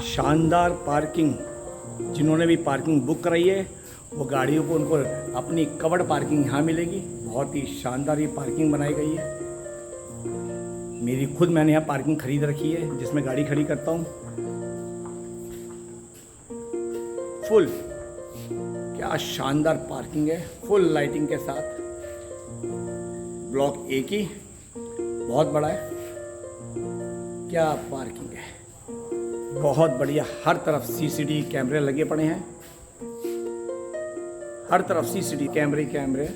शानदार पार्किंग। जिन्होंने भी पार्किंग बुक कराई है वो गाड़ियों को उनको अपनी कवर्ड पार्किंग यहाँ मिलेगी। बहुत ही शानदार ये पार्किंग बनाई गई है। मेरी खुद मैंने यहाँ पार्किंग खरीद रखी है जिसमें गाड़ी खड़ी करता हूँ। फुल, क्या शानदार पार्किंग है, फुल लाइटिंग के साथ। ब्लॉक ए की बहुत बड़ा है, क्या पार्किंग है, बहुत बढ़िया। हर तरफ सीसीटीवी कैमरे लगे पड़े हैं, हर तरफ सीसीटीवी कैमरे।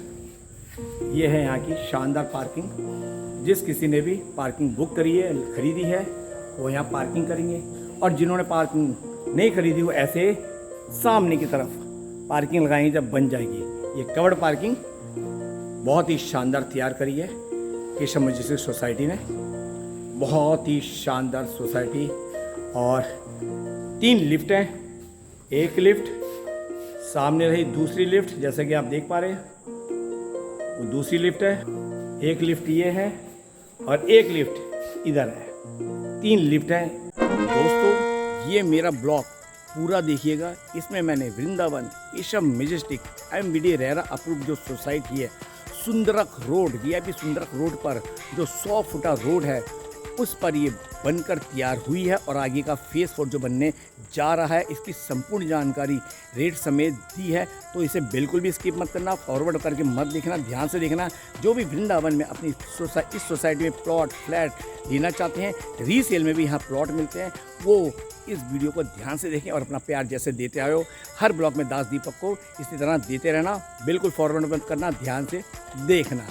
ये है यहाँ की शानदार पार्किंग। जिस किसी ने भी पार्किंग बुक करी है, खरीदी है, वो यहाँ पार्किंग करेंगे। और जिन्होंने पार्किंग नहीं खरीदी वो ऐसे सामने की तरफ पार्किंग लगाएंगे जब बन जाएगी। ये कवर्ड पार्किंग बहुत ही शानदार तैयार करी है केशव मजिस्ट्रेट सोसाइटी ने। बहुत ही शानदार सोसाइटी। और 3 लिफ्ट हैं, एक लिफ्ट सामने रही, दूसरी लिफ्ट जैसे कि आप देख पा रहे हैं वो दूसरी लिफ्ट है, एक लिफ्ट ये है और एक लिफ्ट इधर है। 3 लिफ्ट हैं। दोस्तों ये मेरा ब्लॉक पूरा देखिएगा। इसमें मैंने Vrindavan Keshav magistrate MVD RERA approve जो सोसाइटी है, सुंदरक रोड VIP सुंदरक रोड पर जो 100 फुटा रोड है उस पर ये बनकर तैयार हुई है। और आगे का फेस 4 जो बनने जा रहा है इसकी संपूर्ण जानकारी रेट समेत दी है। तो इसे बिल्कुल भी स्किप मत करना, फॉरवर्ड करके मत देखना, ध्यान से देखना। जो भी वृंदावन में अपनी इस सोसाइटी में प्लॉट फ्लैट लेना चाहते हैं, रीसेल में भी यहाँ प्लॉट मिलते हैं, वो इस वीडियो को ध्यान से देखें और अपना प्यार जैसे देते आए हो हर ब्लॉग में दास दीपक को इसी तरह देते रहना। बिल्कुल फॉरवर्ड मत करना, ध्यान से देखना।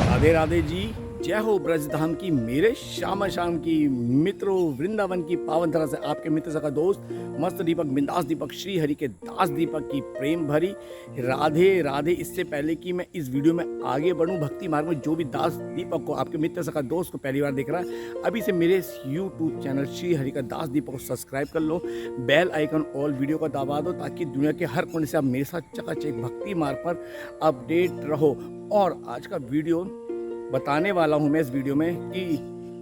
राधे राधे जी, जय हो ब्रजधाम की मेरे श्यामा शाम की मित्रों। वृंदावन की पावन धरा से आपके मित्र सका दोस्त मस्त दीपक, बिंदास दीपक, श्री हरि के दास दीपक की प्रेम भरी राधे राधे। इससे पहले कि मैं इस वीडियो में आगे बढ़ूं भक्ति मार्ग में, जो भी दास दीपक को आपके मित्र सका दोस्त को पहली बार देख रहा है, अभी से मेरे YouTube चैनल श्री हरि का दास दीपक को सब्सक्राइब कर लो, बेल आइकन ऑल वीडियो को दबा दो ताकि दुनिया के हर कोने से आप मेरे साथ चकाचक भक्ति मार्ग पर अपडेट रहो। और आज का वीडियो बताने वाला हूं मैं इस वीडियो में कि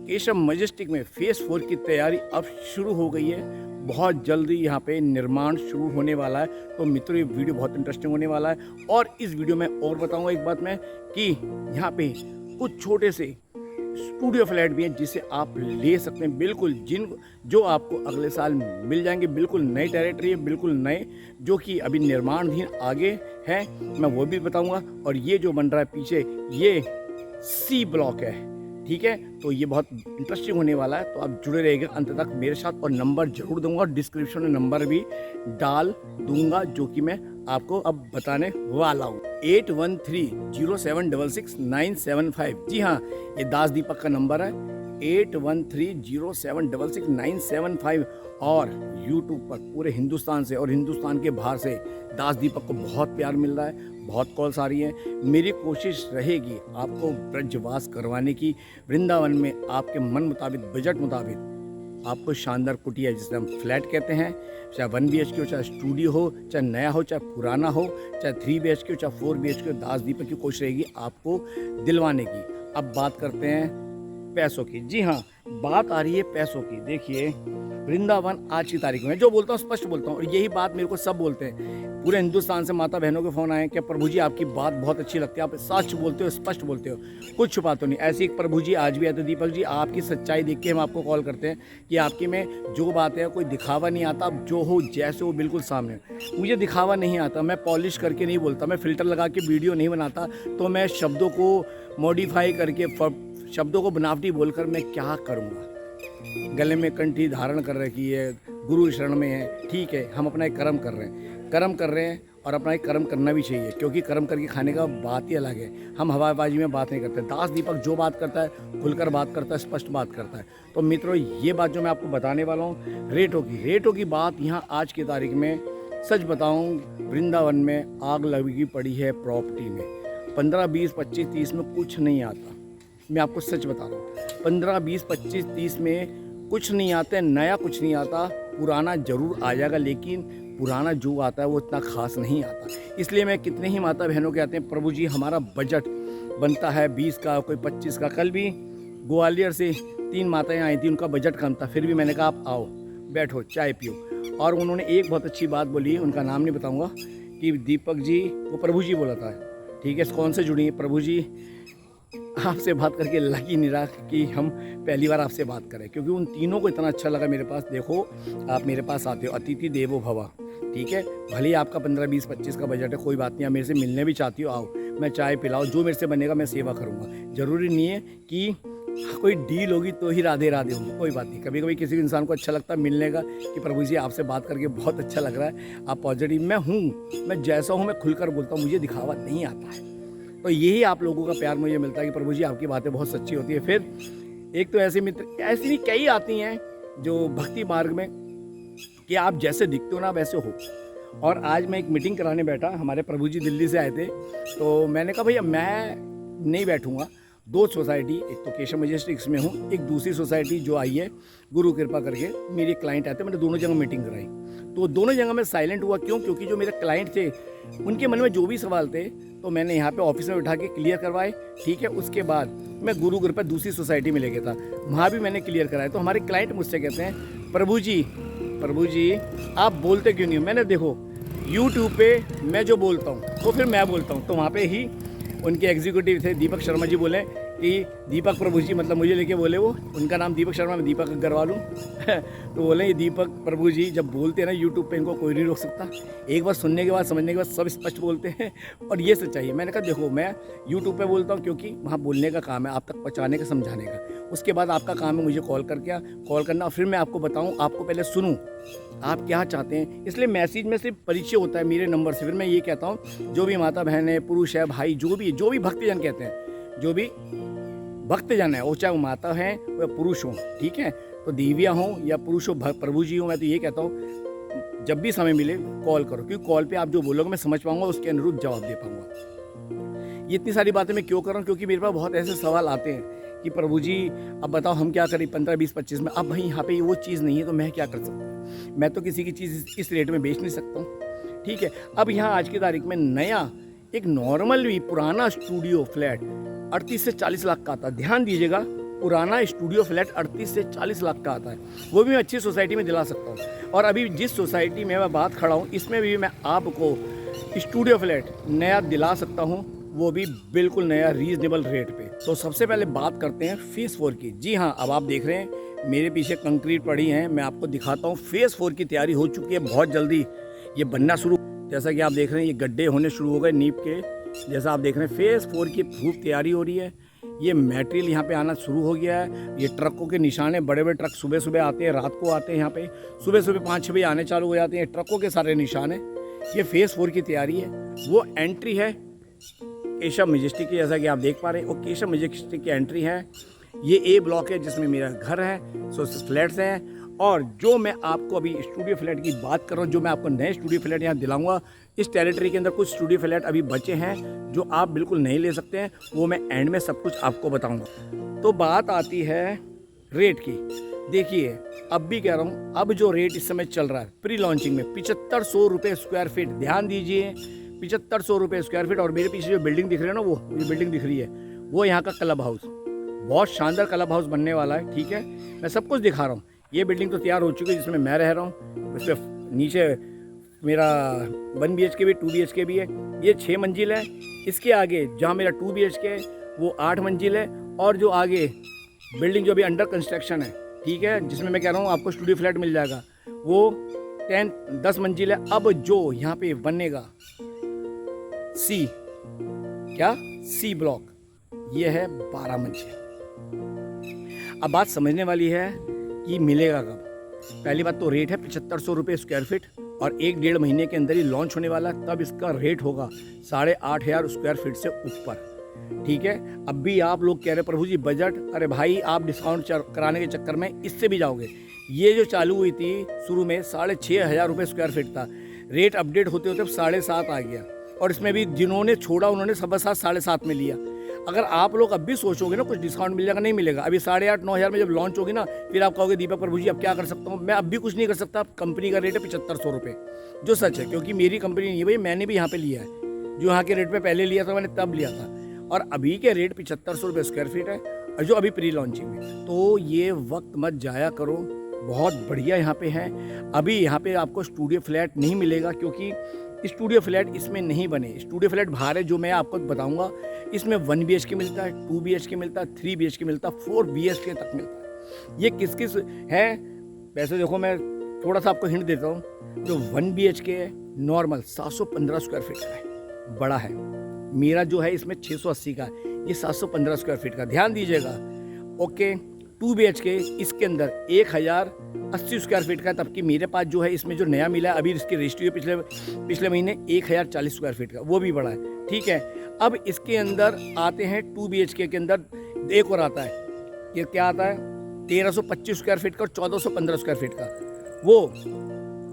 केशव मजिस्ट्रेट में फेस 4 की तैयारी अब शुरू हो गई है। बहुत जल्दी यहाँ पे निर्माण शुरू होने वाला है। तो मित्रों ये वीडियो बहुत इंटरेस्टिंग होने वाला है। और इस वीडियो में और बताऊंगा एक बात मैं कि यहाँ पे कुछ छोटे से स्टूडियो फ्लैट भी हैं जिसे आप ले सकते हैं, बिल्कुल जो आपको अगले साल मिल जाएंगे। बिल्कुल नई टेरिटरी है, बिल्कुल नए, जो कि अभी निर्माणाधीन आगे है, मैं वो भी बताऊंगा। और ये जो बन रहा है पीछे ये C ब्लॉक है, ठीक है। तो ये बहुत इंटरेस्टिंग होने वाला है, तो आप जुड़े रहिएगा अंत तक मेरे साथ। और नंबर जरूर दूंगा और डिस्क्रिप्शन में नंबर भी डाल दूंगा जो कि मैं आपको अब बताने वाला हूँ। 8130766975। जी हाँ, ये दास दीपक का नंबर है, 8130766975। और YouTube पर पूरे हिंदुस्तान से और हिंदुस्तान के बाहर से दास दीपक को बहुत प्यार मिल रहा है, बहुत कॉल्स आ रही हैं। मेरी कोशिश रहेगी आपको ब्रजवास करवाने की, वृंदावन में आपके मन मुताबिक, बजट मुताबिक आपको शानदार कुटिया जिसे हम फ्लैट कहते हैं, चाहे 1 BHK हो, चाहे स्टूडियो हो, चाहे नया हो, चाहे पुराना हो, चाहे 3 BHK हो, चाहे 4 BHK हो, दास दीपक की कोशिश रहेगी आपको दिलवाने की। अब बात करते हैं पैसों की। जी हाँ, बात आ रही है पैसों की। देखिए वृंदावन आज की तारीख में, जो बोलता हूँ स्पष्ट बोलता हूँ, और यही बात मेरे को सब बोलते हैं, पूरे हिंदुस्तान से माता बहनों के फ़ोन आए कि प्रभु जी आपकी बात बहुत अच्छी लगती है, आप सच बोलते हो, स्पष्ट बोलते हो, कुछ छुपाते नहीं। ऐसे एक प्रभु जी आज भी आते, दीपक जी आपकी सच्चाई देख के हम आपको कॉल करते हैं कि आपकी में जो बात है कोई दिखावा नहीं आता, जो हो जैसे हो बिल्कुल सामने। मुझे दिखावा नहीं आता, मैं पॉलिश करके नहीं बोलता, मैं फ़िल्टर लगा के वीडियो नहीं बनाता, तो मैं शब्दों को मॉडिफाई करके, शब्दों को बनावटी बोलकर मैं क्या करूँगा। गले में कंठी धारण कर रखी है, गुरु शरण में है, ठीक है, हम अपना एक कर्म कर रहे हैं और अपना एक कर्म करना भी चाहिए, क्योंकि कर्म करके खाने का बात ही अलग है। हम हवाबाजी में बात नहीं करते। दास दीपक जो बात करता है खुलकर बात करता है, स्पष्ट बात करता है। तो मित्रों ये बात जो मैं आपको बताने वाला हूँ रेटों की बात, यहाँ आज की तारीख में सच बताऊँ वृंदावन में आग लगी पड़ी है प्रॉपर्टी में। 15, 20, 25, 30 में कुछ नहीं आता, मैं आपको सच बता रहा हूँ। 15, 20, 25, 30 में कुछ नहीं आता, नया कुछ नहीं आता, पुराना जरूर आ जाएगा, लेकिन पुराना जो आता है वो इतना खास नहीं आता। इसलिए मैं कितने ही माता बहनों के आते हैं, प्रभु जी हमारा बजट बनता है 20 का, कोई 25 का। कल भी ग्वालियर से 3 माताएं आई थी, उनका बजट कम था, फिर भी मैंने कहा आप आओ, बैठो चाय पियो। और उन्होंने एक बहुत अच्छी बात बोली, उनका नाम नहीं बताऊंगा, कि दीपक जी, वो प्रभु जी बोला था, ठीक है, कौन से जुड़ी हैं प्रभु जी, आपसे बात करके लग ही नहीं रहा कि हम पहली बार आपसे बात करें, क्योंकि उन तीनों को इतना अच्छा लगा मेरे पास। देखो आप मेरे पास आते हो, अतिथि देवो भव, ठीक है, भले ही आपका 15, 20, 25 का बजट है, कोई बात नहीं, आप मेरे से मिलने भी चाहती हो, आओ, मैं चाय पिलाओ, जो मेरे से बनेगा मैं सेवा करूँगा। ज़रूरी नहीं है कि कोई डील होगी तो ही राधे राधे होगी, कोई बात नहीं। कभी कभी किसी इंसान को अच्छा लगता है मिलने का, कि प्रभु जी आपसे बात करके बहुत अच्छा लग रहा है, आप पॉजिटिव, मैं हूँ, मैं जैसा हूँ मैं खुलकर बोलता हूँ, मुझे दिखावा नहीं आता है। तो यही आप लोगों का प्यार मुझे मिलता है कि प्रभु जी आपकी बातें बहुत सच्ची होती है। फिर एक तो ऐसे मित्र, ऐसी भी कई आती हैं जो भक्ति मार्ग में, कि आप जैसे दिखते हो ना वैसे हो। और आज मैं एक मीटिंग कराने बैठा, हमारे प्रभु जी दिल्ली से आए थे, तो मैंने कहा भैया मैं नहीं बैठूंगा, 2 सोसाइटी, एक तो केशव मजेस्टिक्स में हूँ, एक दूसरी सोसाइटी जो आई है गुरु कृपा करके, मेरे क्लाइंट आते, मैंने दोनों जगह मीटिंग कराई। तो दोनों जगह मैं साइलेंट हुआ, क्यों? क्योंकि जो मेरे क्लाइंट थे उनके मन में जो भी सवाल थे तो मैंने यहाँ पे ऑफिस में बिठा के क्लियर करवाए, ठीक है। उसके बाद मैं गुरु कृपा दूसरी सोसाइटी में ले गया था, वहाँ भी मैंने क्लियर कराया। तो हमारे क्लाइंट मुझसे कहते हैं प्रभु जी आप बोलते क्यों नहीं हो? मैंने देखो यूट्यूब पे मैं जो बोलता हूँ वो फिर मैं बोलता हूँ। तो वहाँ पे ही उनके एग्जीक्यूटिव थे दीपक शर्मा जी, बोले कि दीपक प्रभु जी, मतलब मुझे लेके बोले, वो उनका नाम दीपक शर्मा, मैं दीपक अग्रवाल हूँ तो बोले ये दीपक प्रभु जी जब बोलते हैं ना यूट्यूब पे, इनको कोई नहीं रोक सकता, एक बार सुनने के बाद समझने के बाद सब स्पष्ट बोलते हैं, और ये सच्चाई है। मैंने कहा देखो मैं यूट्यूब पे बोलता हूँ क्योंकि वहाँ बोलने का काम है, आप तक पहुँचाने का, समझाने का। उसके बाद आपका काम है मुझे कॉल करना, और फिर मैं आपको बताऊँ, आपको पहले सुनूँ आप क्या चाहते हैं। इसलिए मैसेज में सिर्फ परिचय होता है मेरे नंबर से। फिर मैं ये कहता हूँ जो भी माता बहन है, पुरुष है, भाई, जो भी भक्तजन कहते हैं, जो भी भक्तजन है, वो चाहे वो माता है या पुरुष हो, ठीक है, तो देवियाँ हों या पुरुष हो, प्रभु जी हो, मैं तो ये कहता हूँ जब भी समय मिले कॉल करो, क्योंकि कॉल पे आप जो बोलोगे मैं समझ पाऊंगा, उसके अनुरूप जवाब दे पाऊंगा। ये इतनी सारी बातें मैं क्यों कर रहा हूँ? क्योंकि मेरे पास बहुत ऐसे सवाल आते हैं कि प्रभु जी अब बताओ हम क्या करें 15, 20, 25 में। अब भाई यहाँ पे वो चीज़ नहीं है तो मैं क्या कर सकता हूँ? मैं तो किसी की चीज़ इस रेट में बेच नहीं सकता हूँ, ठीक है। अब यहाँ आज की तारीख में नया एक नॉर्मल भी पुराना स्टूडियो फ्लैट 38 से 40 लाख का आता है। ध्यान दीजिएगा, पुराना स्टूडियो फ्लैट 38 से 40 लाख का आता है, वो भी मैं अच्छी सोसाइटी में दिला सकता हूँ। और अभी जिस सोसाइटी में मैं बात खड़ा हूँ इसमें भी मैं आपको स्टूडियो फ्लैट नया दिला सकता हूँ, वो भी बिल्कुल नया रीजनेबल रेट पे। तो सबसे पहले बात करते हैं फेज़ 4 की। जी हाँ, अब आप देख रहे हैं मेरे पीछे कंक्रीट पड़ी हैं, मैं आपको दिखाता हूँ। फेज़ 4 की तैयारी हो चुकी है, बहुत जल्दी ये बनना शुरू, जैसा कि आप देख रहे हैं ये गड्ढे होने शुरू हो गए नींव के, जैसा आप देख रहे हैं फेज़ 4 की खूब तैयारी हो रही है। ये मटेरियल यहाँ पे आना शुरू हो गया है। ये ट्रकों के निशान है, बड़े बड़े ट्रक सुबह सुबह आते हैं, रात को आते हैं, यहाँ पे सुबह सुबह 5-6 बजे आने चालू हो जाते हैं, ट्रकों के सारे निशान है। ये फेज़ 4 की तैयारी है। वो एंट्री है केशव मजेस्टिक की, जैसा कि आप देख पा रहे हैं, वो केशव मजेस्टिक की एंट्री है। ये ए ब्लॉक है जिसमें मेरा घर है, सो फ्लैट्स हैं। और जो मैं आपको अभी स्टूडियो फ्लैट की बात कर रहा हूँ, जो मैं आपको नए स्टूडियो फ्लैट यहाँ दिलाऊंगा, इस टेरिटरी के अंदर कुछ स्टूडियो फ्लैट अभी बचे हैं जो आप बिल्कुल नहीं ले सकते हैं, वो मैं एंड में सब कुछ आपको बताऊंगा। तो बात आती है रेट की। देखिए अब भी कह रहा हूँ, अब जो रेट इस समय चल रहा है प्री लॉन्चिंग में 7500 रुपये स्क्वायर फीट, ध्यान दीजिए 7500 रुपये स्क्वायर फीट। और मेरे पीछे जो बिल्डिंग दिख रही है ना, वो जो बिल्डिंग दिख रही है वो यहाँ का क्लब हाउस, बहुत शानदार क्लब हाउस बनने वाला है, ठीक है। मैं सब कुछ दिखा रहा हूँ। ये बिल्डिंग तो तैयार हो चुकी है जिसमें मैं रह रहा हूँ, उस पर नीचे मेरा 1 BHK भी 2 BHK भी है। ये 6 मंजिल है। इसके आगे जहाँ मेरा 2 BHK है वो 8 मंजिल है। और जो आगे बिल्डिंग जो अभी अंडर कंस्ट्रक्शन है, ठीक है, जिसमें मैं कह रहा हूँ आपको स्टूडियो फ्लैट मिल जाएगा, वो 10 मंजिल है। अब जो यहाँ पे बनेगा सी ब्लॉक, ये है 12 मंजिल। अब बात समझने वाली है कि मिलेगा कब। पहली बात तो रेट है 7500 रुपये स्क्वायर फीट, और 1-1.5 महीने के अंदर ही लॉन्च होने वाला, तब इसका रेट होगा 8500 स्क्वायर फीट से ऊपर, ठीक है। अब भी आप लोग कह रहे प्रभु जी बजट, अरे भाई आप डिस्काउंट कराने के चक्कर में इससे भी जाओगे। ये जो चालू हुई थी शुरू में 6500 रुपये स्क्वायर फीट था, रेट अपडेट होते होते 7.5 आ गया, और इसमें भी जिन्होंने छोड़ा उन्होंने 7.5 में लिया। अगर आप लोग अब भी सोचोगे ना कुछ डिस्काउंट मिल जाएगा, नहीं मिलेगा। अभी 8,500-9,000 में जब लॉन्च होगी ना, फिर आप कहोगे दीपक प्रभु जी अब क्या कर सकता हूँ। मैं अब भी कुछ नहीं कर सकता। कंपनी का रेट है 7500 रुपये, जो सच है, क्योंकि मेरी कंपनी नहीं है भाई, मैंने भी यहाँ पे लिया है। जो यहाँ के रेट पे पहले लिया था मैंने तब लिया था, और अभी के रेट 7500 रुपये स्क्वायर फीट है, और जो अभी प्री लॉन्चिंग में। तो ये वक्त मत जाया करो, बहुत बढ़िया यहाँ पे है। अभी यहाँ पे आपको स्टूडियो फ्लैट नहीं मिलेगा, क्योंकि स्टूडियो फ्लैट इसमें नहीं बने। स्टूडियो फ्लैट बाहर है, जो मैं आपको बताऊंगा। इसमें 1 BHK मिलता है, 2 BHK मिलता है, 3 BHK मिलता है, 4 BHK तक मिलता है। ये किस किस है? वैसे देखो, मैं थोड़ा सा आपको हिंट देता हूँ। जो 1 BHK है नॉर्मल 715 स्क्वायर फीट का है, बड़ा है। मेरा जो है इसमें 680 का है, ये 715 स्क्वायर फीट का, ध्यान दीजिएगा। ओके, 2 BHK इसके अंदर 1080 स्क्वायर फीट का है, तबकि मेरे पास जो है इसमें जो नया मिला है, अभी इसकी रजिस्ट्री पिछले महीने 1040 स्क्वायर फीट का, वो भी बड़ा है। ठीक है, अब इसके अंदर आते हैं 2 BHK के अंदर एक और आता है। ये क्या आता है? 1325 स्क्वायर फीट का और 1415 स्क्वायर फीट का। वो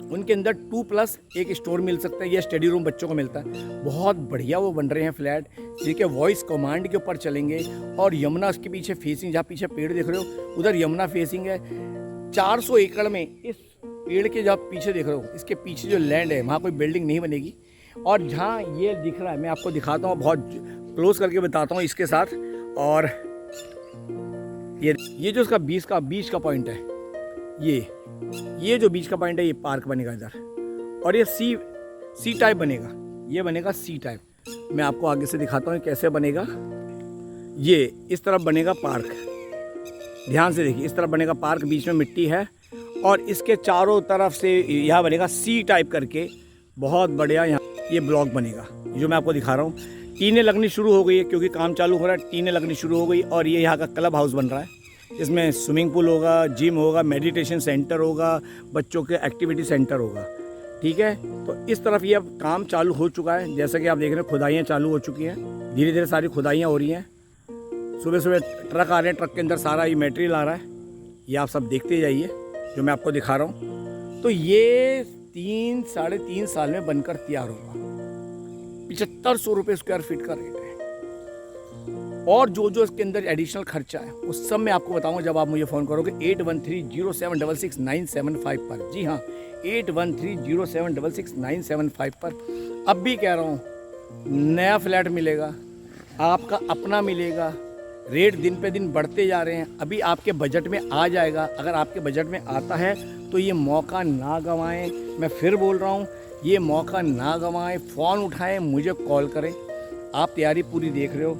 उनके अंदर 2+ एक स्टोर मिल सकता है, या स्टडी रूम बच्चों को मिलता है। बहुत बढ़िया वो बन रहे हैं फ्लैट, ठीक है। वॉइस कमांड के ऊपर चलेंगे, और यमुना उसके पीछे फेसिंग, जहाँ पीछे पेड़ देख रहे हो उधर यमुना फेसिंग है। 400 एकड़ में, इस पेड़ के जहाँ पीछे देख रहे हो, इसके पीछे जो लैंड है वहाँ कोई बिल्डिंग नहीं बनेगी। और जहाँ ये दिख रहा है, मैं आपको दिखाता हूँ, बहुत क्लोज करके बताता हूँ इसके साथ। और ये जो इसका बीच का पॉइंट है, ये जो बीच का पॉइंट है, ये पार्क बनेगा इधर। और ये सी टाइप बनेगा, ये बनेगा सी टाइप। मैं आपको आगे से दिखाता हूँ कैसे बनेगा। ये इस तरफ बनेगा पार्क, ध्यान से देखिए, इस तरफ बनेगा पार्क, बीच में मिट्टी है, और इसके चारों तरफ से यहाँ बनेगा सी टाइप करके बहुत बढ़िया यहाँ ये ब्लॉक बनेगा, जो मैं आपको दिखा रहा हूँ। टीनें लगनी शुरू हो गई है, क्योंकि काम चालू हो रहा है, टीनें लगनी शुरू हो गई। और ये यहाँ का क्लब हाउस बन रहा है, इसमें स्विमिंग पूल होगा, जिम होगा, मेडिटेशन सेंटर होगा, बच्चों के एक्टिविटी सेंटर होगा। ठीक है, तो इस तरफ ये अब काम चालू हो चुका है। जैसा कि आप देख रहे हैं, खुदाइयाँ चालू हो चुकी हैं, धीरे धीरे सारी खुदाइयाँ हो रही हैं। सुबह सुबह ट्रक आ रहे हैं, ट्रक के अंदर सारा ये मटेरियल आ रहा है, ये आप सब देखते जाइए जो मैं आपको दिखा रहा हूँ। तो ये 3-3.5 साल में बनकर तैयार होगा। 7500 रुपये स्क्वायर फीट का रेट है। और जो इसके अंदर एडिशनल खर्चा है उस सब मैं आपको बताऊंगा जब आप मुझे फ़ोन करोगे 8130766975 पर। जी हाँ, 8130766975 पर। अब भी कह रहा हूँ, नया फ्लैट मिलेगा, आपका अपना मिलेगा। रेट दिन पे दिन बढ़ते जा रहे हैं, अभी आपके बजट में आ जाएगा। अगर आपके बजट में आता है तो ये मौका ना गंवाएं। मैं फिर बोल रहा हूँ, ये मौका ना गंवाएं। फ़ोन उठाएं, मुझे कॉल करें। आप तैयारी पूरी देख रहे हो।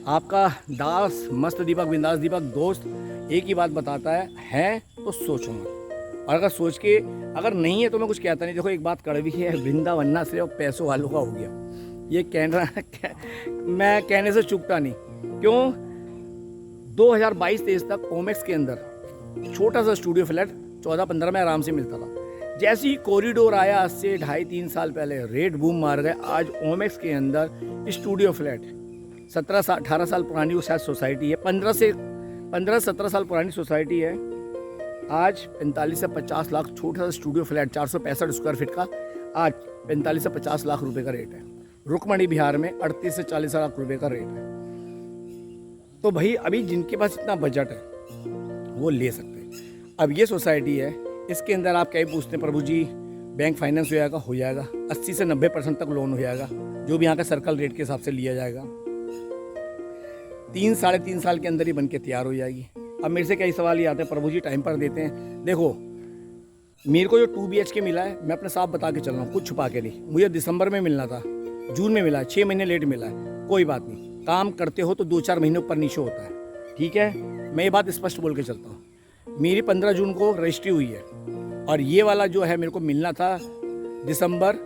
आपका दास मस्त दीपक, बिंदास दीपक दोस्त एक ही बात बताता है तो सोचो मत। और अगर सोच के अगर नहीं है तो मैं कुछ कहता नहीं। देखो, एक बात कड़वी है, वृंदावन ना सिर्फ पैसों वालों का हो गया। ये मैं कहने से चूकता नहीं। क्यों? 2022-23 तक ओमेक्स के अंदर छोटा सा स्टूडियो फ्लैट 14-15 में आराम से मिलता था। जैसे ही कॉरिडोर आया आज से 2.5-3 साल पहले, रेट बूम मार गए। आज ओमेक्स के अंदर स्टूडियो फ्लैट 17-18 साल पुरानी वो शायद सोसाइटी है, 15-17 साल पुरानी सोसाइटी है। आज 45 से 50 लाख छोटा सा स्टूडियो फ्लैट 465 स्क्वायर फीट का आज 45 से 50 लाख रुपए का रेट है। रुक्मणी बिहार में 38 से 40 लाख रुपए का रेट है। तो भाई अभी जिनके पास इतना बजट है वो ले सकते हैं। अब ये सोसाइटी है, इसके अंदर आप क्या पूछते हैं, प्रभु जी बैंक फाइनेंस हो जाएगा 80 से 90% तक लोन हो जाएगा, जो भी यहाँ का सर्कल रेट के हिसाब से लिया जाएगा। 3-3.5 साल के अंदर ही बन के तैयार हो जाएगी। अब मेरे से कई सवाल ये आते हैं, प्रभु जी टाइम पर देते हैं। देखो, मेरे को जो 2 BHK मिला है, मैं अपने साफ बता के चल रहा हूँ, कुछ छुपा के नहीं। मुझे दिसंबर में मिलना था, जून में मिला है, 6 महीने लेट मिला है। कोई बात नहीं, काम करते हो तो 2-4 महीने ऊपर नीचे होता है। ठीक है, मैं ये बात स्पष्ट बोल के चलता हूँ। मेरी 15 जून को रजिस्ट्री हुई है, और ये वाला जो है मेरे को मिलना था दिसंबर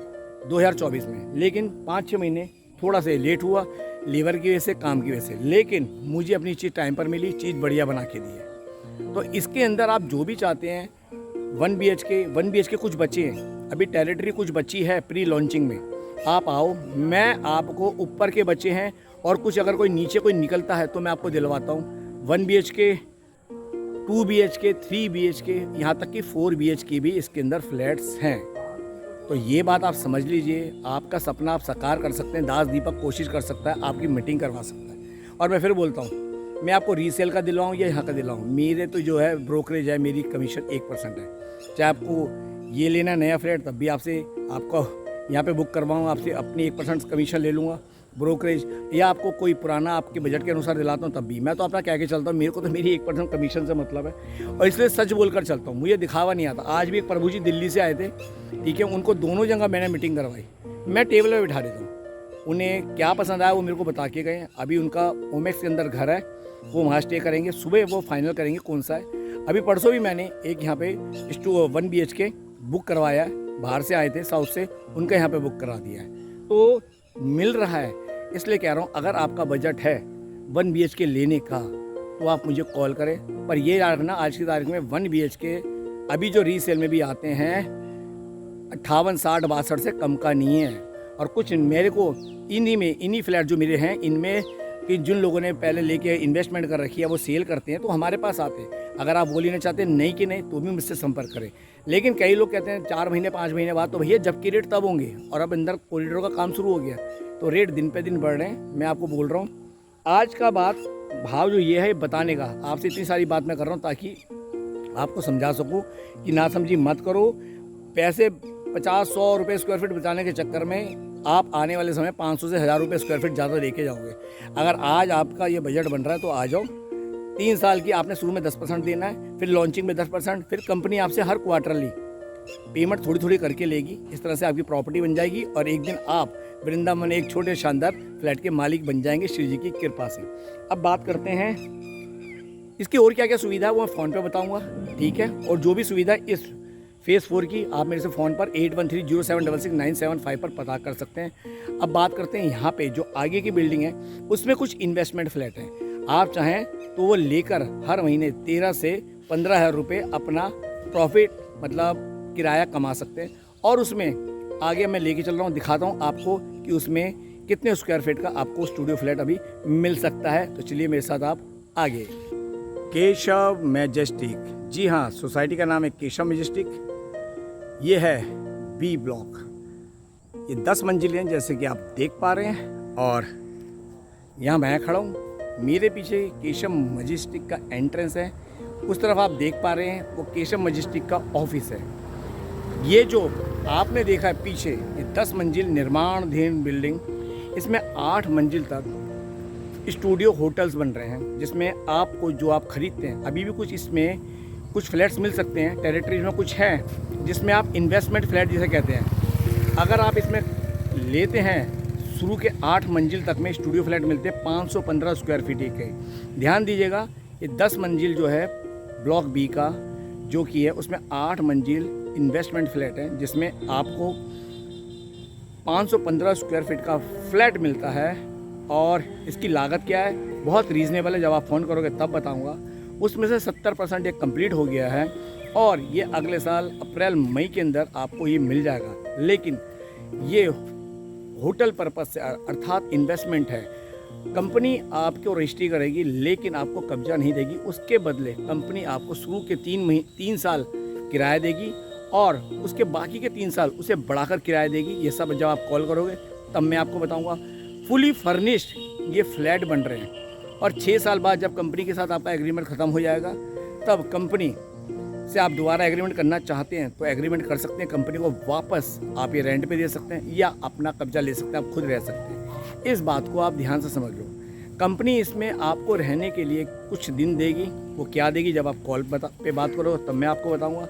2024 में, लेकिन 5-6 महीने थोड़ा सा लेट हुआ, लेबर की वजह से, काम की वजह से। लेकिन मुझे अपनी चीज़ टाइम पर मिली, चीज़ बढ़िया बना के दी है। तो इसके अंदर आप जो भी चाहते हैं, 1 BHK कुछ बचे हैं, अभी टेरिटरी कुछ बची है प्री लॉन्चिंग में। आप आओ, मैं आपको ऊपर के बचे हैं, और कुछ अगर कोई नीचे कोई निकलता है तो मैं आपको दिलवाता हूँ। 1 BHK, 2 BHK, 3 BHK, यहाँ तक कि 4 BHK भी इसके अंदर फ्लैट्स हैं। तो ये बात आप समझ लीजिए, आपका सपना आप साकार कर सकते हैं। दास दीपक कोशिश कर सकता है, आपकी मीटिंग करवा सकता है। और मैं फिर बोलता हूँ, मैं आपको रीसेल का दिलवाऊँ या यहाँ का दिलवाऊँ, मेरे तो जो है ब्रोकरेज है, मेरी कमीशन 1% है। चाहे आपको ये लेना नया फ्लैट, तब भी आपसे आपको यहाँ पे बुक करवाऊँ, आपसे अपनी 1% कमीशन ले लूँगा। ब्रोकरेज या आपको कोई पुराना आपके बजट के अनुसार दिलाता हूँ तब भी। मैं तो अपना कह के चलता हूँ, मेरे को तो मेरी 1% कमीशन से मतलब है और इसलिए सच बोलकर चलता हूँ, मुझे दिखावा नहीं आता। आज भी एक प्रभु जी दिल्ली से आए थे, ठीक है, उनको दोनों जगह मैंने मीटिंग करवाई, मैं टेबल पर बिठा देता हूँ, उन्हें क्या पसंद आया वो मेरे को बता के गए। अभी उनका ओमेक्स के अंदर घर है, वो वहाँ स्टे करेंगे, सुबह वो फाइनल करेंगे कौन सा है। अभी परसों भी मैंने एक यहाँ पे 1 BHK बुक करवाया है, बाहर से आए थे साउथ से, उनका यहाँ पे बुक करा दिया है, तो मिल रहा है। इसलिए कह रहा हूँ अगर आपका बजट है 1 BHK लेने का तो आप मुझे कॉल करें। पर ये याद रखना आज की तारीख में 1 BHK अभी जो रीसेल में भी आते हैं 58, 60, 62 से कम का नहीं है। और कुछ मेरे को इन्हीं फ्लैट जो मेरे हैं इनमें कि जिन लोगों ने पहले लेके इन्वेस्टमेंट कर रखी है वो सेल करते हैं तो हमारे पास आते हैं। अगर आप वो लेना चाहते हैं नहीं कि नहीं तो भी मुझसे संपर्क करें। लेकिन कई लोग कहते हैं 4 महीने 5 महीने बाद, तो भैया जबकि रेट तब होंगे और अब अंदर कॉरिडोर का काम शुरू हो गया तो रेट दिन पे दिन बढ़ रहे हैं। मैं आपको बोल रहा हूँ आज का बात भाव जो ये है बताने का, आपसे इतनी सारी बात मैं कर रहा हूँ ताकि आपको समझा सकूँ कि ना समझी मत करो। पैसे 50-100 रुपये स्क्वायर फीट बचाने के चक्कर में आप आने वाले समय 500 से 1000 रुपये स्क्वायर फीट ज़्यादा लेके जाओगे। अगर आज आपका ये बजट बन रहा है तो आ जाओ। 3 साल की आपने शुरू में 10% देना है, फिर लॉन्चिंग में 10%, फिर कंपनी आपसे हर क्वार्टरली पेमेंट थोड़ी थोड़ी करके लेगी। इस तरह से आपकी प्रॉपर्टी बन जाएगी और एक दिन आप वृंदावन एक छोटे शानदार फ्लैट के मालिक बन जाएंगे श्री जी की कृपा से। अब बात करते हैं इसकी और क्या क्या सुविधा है वो मैं फ़ोन पे बताऊंगा, ठीक है। और जो भी सुविधा इस फेज़ 4 की आप मेरे से फ़ोन पर 8130766975 पर पता कर सकते हैं। अब बात करते हैं यहाँ पे जो आगे की बिल्डिंग है उसमें कुछ इन्वेस्टमेंट फ्लैट हैं। आप चाहें तो वो लेकर हर महीने 13 से 15 हज़ार रुपये अपना प्रॉफिट मतलब किराया कमा सकते हैं। और उसमें आगे मैं लेके चल रहा हूँ, दिखाता हूँ आपको कि उसमें कितने स्क्वायर फीट का आपको स्टूडियो फ्लैट अभी मिल सकता है। तो चलिए मेरे साथ आप आगे। केशव मैजेस्टिक, जी हाँ, सोसाइटी का नाम है केशव मैजेस्टिक। ये है बी ब्लॉक, ये 10 मंजिलें हैं जैसे कि आप देख पा रहे हैं। और यहाँ मैं खड़ा हूँ, मेरे पीछे केशव मैजेस्टिक का एंट्रेंस है, उस तरफ आप देख पा रहे हैं वो केशव मैजेस्टिक का ऑफिस है। ये जो आपने देखा है पीछे ये 10 मंजिल निर्माणाधीन बिल्डिंग, इसमें 8 मंजिल तक स्टूडियो होटल्स बन रहे हैं जिसमें आपको जो आप खरीदते हैं अभी भी कुछ इसमें कुछ फ्लैट्स मिल सकते हैं। टेरिटरीज में कुछ हैं जिसमें आप इन्वेस्टमेंट फ्लैट जिसे कहते हैं, अगर आप इसमें लेते हैं शुरू के 8 मंजिल तक में स्टूडियो फ्लैट मिलते हैं 515 स्क्वायर फीट के। ध्यान दीजिएगा ये 10 मंजिल जो है ब्लॉक बी का जो कि है उसमें 8 मंजिल इन्वेस्टमेंट फ्लैट है जिसमें आपको 515 स्क्वायर फीट का फ्लैट मिलता है। और इसकी लागत क्या है, बहुत रीज़नेबल है, जब आप फ़ोन करोगे तब बताऊंगा। उसमें से 70% ये कंप्लीट हो गया है और ये अगले साल अप्रैल मई के अंदर आपको ये मिल जाएगा। लेकिन ये होटल पर्पस से अर्थात इन्वेस्टमेंट है, कंपनी आपको रजिस्ट्री करेगी लेकिन आपको कब्जा नहीं देगी। उसके बदले कंपनी आपको शुरू के 3 साल किराया देगी और उसके बाकी के 3 साल उसे बढ़ाकर किराया देगी। ये सब जब आप कॉल करोगे तब मैं आपको बताऊंगा। फुली फर्निश्ड ये फ्लैट बन रहे हैं और 6 साल बाद जब कंपनी के साथ आपका एग्रीमेंट ख़त्म हो जाएगा तब कंपनी से आप दोबारा एग्रीमेंट करना चाहते हैं तो एग्रीमेंट कर सकते हैं। कंपनी को वापस आप ये रेंट पे दे सकते हैं या अपना कब्जा ले सकते हैं, आप खुद रह सकते हैं। इस बात को आप ध्यान से समझ लो। कंपनी इसमें आपको रहने के लिए कुछ दिन देगी, वो क्या देगी जब आप कॉल पे बात करो तब मैं आपको बताऊँगा।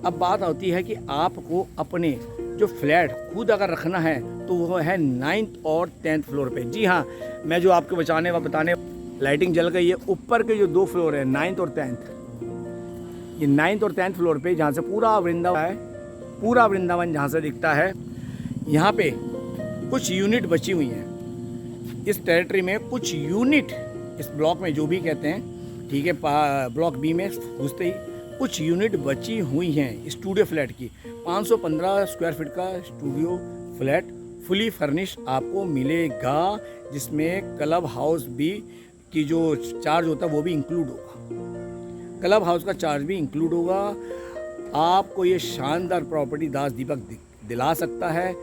अब बात होती है कि आपको अपने जो फ्लैट खुद अगर रखना है तो वो है 9th और 10th फ्लोर पे। जी हाँ, मैं जो आपको बताने लाइटिंग जल गई है, ऊपर के जो 2 फ्लोर है 9th और 10th, ये 9th और 10th फ्लोर पे जहाँ से पूरा वृंदावन है, पूरा वृंदावन जहाँ से दिखता है, यहाँ पे कुछ यूनिट बची हुई हैं। इस टेरिटरी में कुछ यूनिट इस ब्लॉक में जो भी कहते हैं, ठीक है, ब्लॉक बी में घुसते ही कुछ यूनिट बची हुई हैं स्टूडियो फ्लैट की। 515 स्क्वायर फीट का स्टूडियो फ्लैट फुली फर्निश आपको मिलेगा जिसमें क्लब हाउस भी की जो चार्ज होता है वो भी इंक्लूड होगा। क्लब हाउस का चार्ज भी इंक्लूड होगा। आपको ये शानदार प्रॉपर्टी दास दीपक दिला सकता है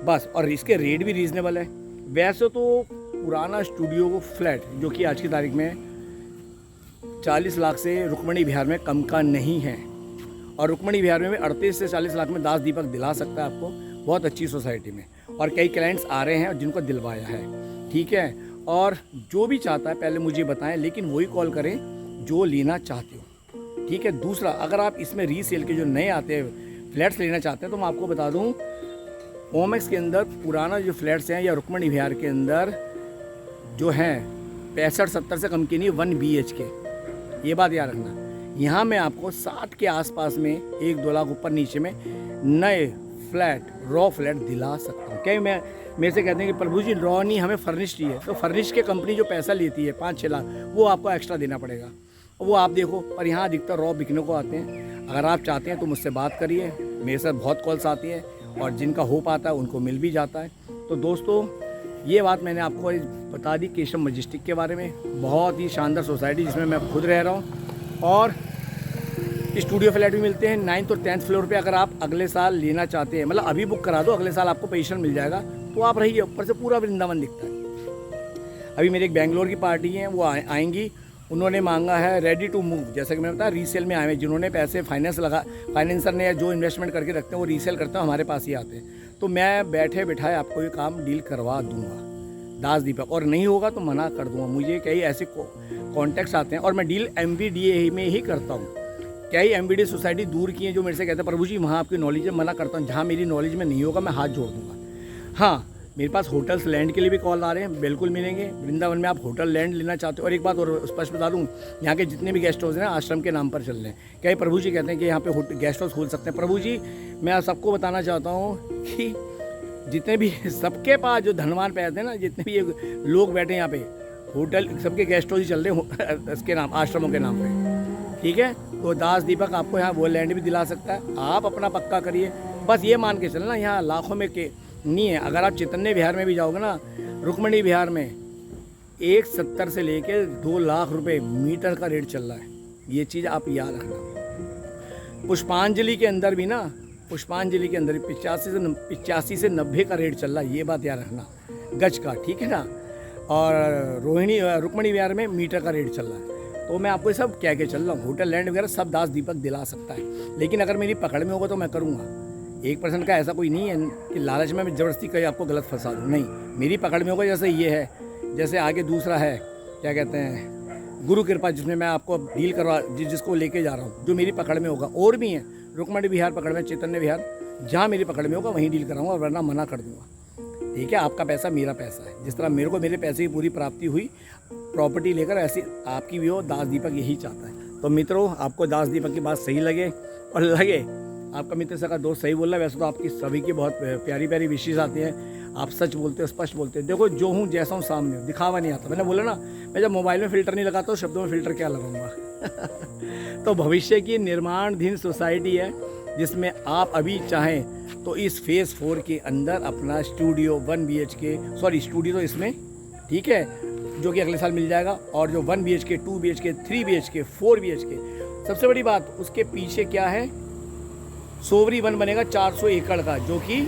बस, और इसके रेट भी रीज़नेबल है। वैसे तो पुराना स्टूडियो फ्लैट जो कि आज की तारीख में 40 लाख से रुक्मणी विहार में कम का नहीं है, और रुक्मणी विहार में 38 से 40 लाख में दास दीपक दिला सकता है आपको बहुत अच्छी सोसाइटी में। और कई क्लाइंट्स आ रहे हैं जिनको दिलवाया है। ठीक है। और जो भी चाहता है पहले मुझे बताएं, लेकिन वही कॉल करें जो लेना चाहते हो, ठीक है। दूसरा, अगर आप इसमें रीसेल के जो नए आते हैं फ्लैट्स लेना चाहते हैं तो मैं आपको बता दूं, ओमेक्स के अंदर पुराना जो फ्लैट्स हैं या रुक्मणी विहार के अंदर जो हैं 65-70 से कम की नहीं, 1 BHK, ये बात याद रखना। यहाँ मैं आपको 60 के आसपास में 1-2 लाख ऊपर नीचे में नए फ्लैट, रॉ फ्लैट दिला सकता हूँ। क्या मैं मेरे से कहते हैं कि प्रभु जी रॉ नहीं, हमें फर्निश चाहिए, तो फर्निश के कंपनी जो पैसा लेती है 5-6 लाख, वो आपको एक्स्ट्रा देना पड़ेगा, वो आप देखो। पर यहाँ अधिकतर रॉ बिकने को आते हैं। अगर आप चाहते हैं तो मुझसे बात करिए, मेरे साथ बहुत कॉल्स आती है और जिनका हो पाता है उनको मिल भी जाता है। तो दोस्तों, ये बात मैंने आपको बता दी केशव मजेस्टिक के बारे में। बहुत ही शानदार सोसाइटी जिसमें मैं खुद रह रहा हूँ, और स्टूडियो फ्लैट भी मिलते हैं 9th और 10th फ्लोर पे। अगर आप अगले साल लेना चाहते हैं, मतलब अभी बुक करा दो, अगले साल आपको पोजीशन मिल जाएगा, तो आप रहिए। ऊपर से पूरा वृंदावन दिखता है। अभी मेरे एक बेंगलोर की पार्टी है, वो आएंगी, उन्होंने मांगा है रेडी टू मूव, जैसे कि मैंने बताया रीसेल में आए हैं, जिन्होंने पैसे फाइनेंसर ने या जो इन्वेस्टमेंट करके रखते हैं वो रीसेल करते हैं, हमारे पास ही आते हैं। तो मैं बैठे बिठाए आपको ये काम डील करवा दूंगा दास दीपक, और नहीं होगा तो मना कर दूंगा। मुझे कई ऐसे कॉन्टैक्ट्स आते हैं और मैं डील MBDA में ही करता हूँ। कई MBDA सोसाइटी दूर की हैं जो मेरे से कहते हैं प्रभु जी वहाँ आपकी नॉलेज है, मना करता हूँ। जहाँ मेरी नॉलेज में नहीं होगा मैं हाथ जोड़ दूँगा। हाँ, मेरे पास होटल्स लैंड के लिए भी कॉल आ रहे हैं, बिल्कुल मिलेंगे। वृंदावन में आप होटल लैंड लेना चाहते हो। और एक बात और स्पष्ट बता दूँ, यहाँ के जितने भी गेस्ट हाउस हैं आश्रम के नाम पर चल रहे हैं। कई प्रभु जी कहते हैं कि यहाँ पे गेस्ट हाउस खोल सकते हैं। प्रभु जी, मैं आप सबको बताना चाहता हूँ कि जितने भी सबके पास जो धनवान पैसे हैं ना, जितने भी लोग बैठे हैं यहाँ पे, होटल सबके गेस्ट हाउस ही चल रहे हैं इसके नाम, आश्रमों के नाम पे, ठीक है। तो दास दीपक आपको यहाँ वो लैंड भी दिला सकता है। आप अपना पक्का करिए, बस ये मान के चलना यहाँ लाखों में के नहीं है। अगर आप चैतन्य विहार में भी जाओगे ना, रुक्मणी विहार में 170 से लेके 2 लाख रुपए मीटर का रेट चल रहा है। ये चीज़ आप याद रखना। पुष्पांजलि के अंदर भी ना, पुष्पांजलि के अंदर 85 से 90 का रेट चल रहा है, ये बात याद रखना, गज का, ठीक है ना। और रुक्मणी विहार में मीटर का रेट चल रहा है। तो मैं आपको सब कह के चल रहा हूँ, होटल लैंड वगैरह सब दास दीपक दिला सकता है। लेकिन अगर मेरी पकड़ में होगा तो मैं करूँगा। 1% का ऐसा कोई नहीं है कि लालच में मैं ज़बरदस्ती कहीं आपको गलत फंसा दूँ, नहीं, मेरी पकड़ में होगा। जैसे ये है, जैसे आगे दूसरा है, क्या कहते हैं, गुरु कृपा, जिसमें मैं आपको डील करवा जिसको लेके जा रहा हूँ, जो मेरी पकड़ में होगा। और भी हैं, रुक्मणी विहार पकड़ में, चैतन्य विहार, जहाँ मेरी पकड़ में होगा वहीं डील कराऊंगा, वरना मना कर दूंगा, ठीक है। आपका पैसा मेरा पैसा है। जिस तरह मेरे को मेरे पैसे की पूरी प्राप्ति हुई प्रॉपर्टी लेकर, ऐसी आपकी भी हो। दास दीपक यही चाहता है। तो मित्रों, आपको दास दीपक की बात सही लगे और लगे आपका मित्र सका दोस्त सही बोल रहा है, वैसे तो आपकी सभी की बहुत प्यारी प्यारी विशेष आती हैं। आप सच बोलते हो, स्पष्ट बोलते हो। देखो, जो हूँ जैसा हूँ सामने हूँ, दिखावा नहीं आता। मैंने बोला ना, मैं जब मोबाइल में फ़िल्टर नहीं लगाता, शब्दों में फ़िल्टर क्या लगाऊंगा। तो भविष्य की निर्माणाधीन सोसाइटी है, जिसमें आप अभी चाहें तो इस फेज़ 4 के अंदर अपना स्टूडियो 1 BHK, सॉरी स्टूडियो तो इसमें, ठीक है, जो कि अगले साल मिल जाएगा। और जो 1 BHK, 2 BHK, 3 BHK, 4 BHK, सबसे बड़ी बात उसके पीछे क्या है, सोवरी वन बनेगा 400 एकड़ का, जो कि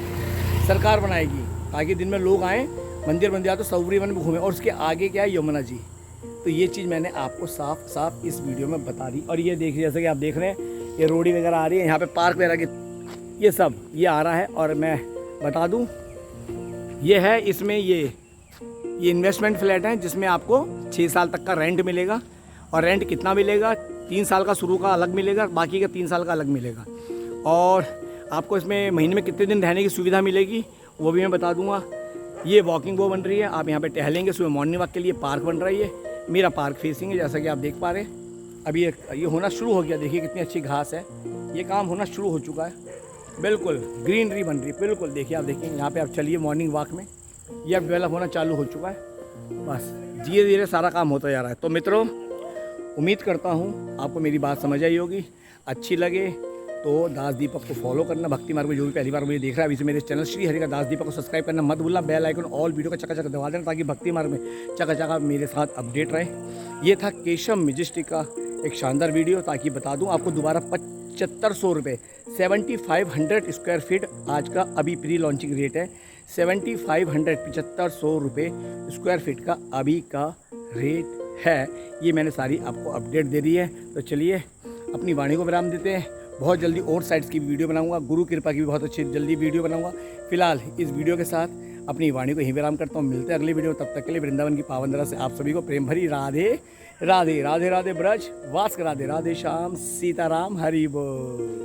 सरकार बनाएगी, ताकि दिन में लोग आएँ, मंदिर बन जाए तो सोवरी वन में घूमें। और उसके आगे क्या है, यमुना जी। तो ये चीज़ मैंने आपको साफ साफ इस वीडियो में बता दी। और ये देखिए, जैसे कि आप देख रहे हैं, ये रोडी वगैरह आ रही है, यहाँ पे पार्क वगैरह की ये सब ये आ रहा है। और मैं बता दूँ, ये है, इसमें ये इन्वेस्टमेंट फ्लैट है, जिसमें आपको 6 साल तक का रेंट मिलेगा। और रेंट कितना मिलेगा, 3 साल का शुरू का अलग मिलेगा, बाकी का 3 साल का अलग मिलेगा। और आपको इसमें महीने में कितने दिन रहने की सुविधा मिलेगी वो भी मैं बता दूंगा। ये वॉकिंग वो बन रही है, आप यहाँ पे टहलेंगे सुबह मॉर्निंग वॉक के लिए। पार्क बन रही है, मेरा पार्क फेसिंग है, जैसा कि आप देख पा रहे हैं। अभी ये होना शुरू हो गया, देखिए कितनी अच्छी घास है, ये काम होना शुरू हो चुका है, बिल्कुल ग्रीनरी बन रही है, बिल्कुल। देखिए, आप देखिए यहाँ पे, आप चलिए मॉर्निंग वॉक में, ये अब डेवलप होना चालू हो चुका है। बस धीरे धीरे सारा काम होता जा रहा है। तो मित्रों, उम्मीद करता हूँ आपको मेरी बात समझ आई होगी। अच्छी लगे तो दास दीपक को फॉलो करना, भक्ति मार्ग में जो भी पहली बार मुझे देख रहा है अभी से मेरे चैनल श्री हरि का दास दीपक को सब्सक्राइब करना मत भूलना। बेल आइकन ऑल वीडियो का चका दबा देना, ताकि भक्ति मार्ग में चका मेरे साथ अपडेट रहे। ये था केशव मजेस्टिक का एक शानदार वीडियो, ताकि बता दूं आपको दोबारा 7500 रुपये, 7500 स्क्वायर फीट आज का अभी प्री लॉन्चिंग रेट है। 7500 रुपये स्क्वायर फीट का अभी का रेट है। ये मैंने सारी आपको अपडेट दे दी है। तो चलिए अपनी वाणी को विराम देते हैं। बहुत जल्दी और साइट्स की वीडियो बनाऊंगा, गुरु कृपा की भी बहुत अच्छी जल्दी वीडियो बनाऊंगा। फिलहाल इस वीडियो के साथ अपनी वाणी को यहीं विराम करता हूँ। मिलते हैं अगली वीडियो, तब तक के लिए वृंदावन की पावन धरा से आप सभी को प्रेम भरी राधे राधे। राधे राधे ब्रज वास करा दे। राधे श्याम सीताराम हरि बोल।